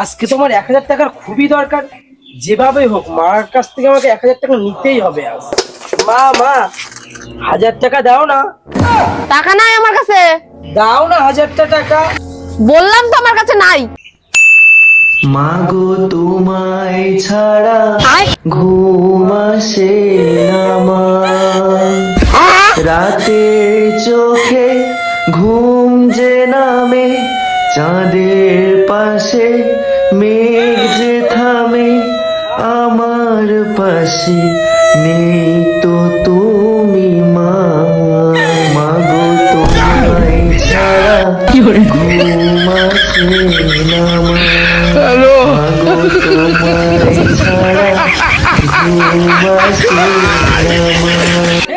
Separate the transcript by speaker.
Speaker 1: আজকে তোমার 1000 টাকার খুবই দরকার, যেভাবে হোক মার কাছ থেকে আমাকে 1000 টাকা নিতেই হবে। আজ মা মা 1000 টাকা দাও না।
Speaker 2: টাকা নাই আমার কাছে।
Speaker 1: দাও না 1000 টাকা।
Speaker 2: বললাম তো আমার কাছে নাই।
Speaker 3: মাগো তোমায় ছাড়া ঘুম আসে না মা, রাতে চোখে ঘুম যে নামে, চাঁদের পাশে মেঘ যে থামে, আমার পাশে নেই তো তুমি মা। মাগো তোমায় ছাড়া ঘুম আসে না মা, মাগো তোমায় ছাড়া ঘুম আসে না মা।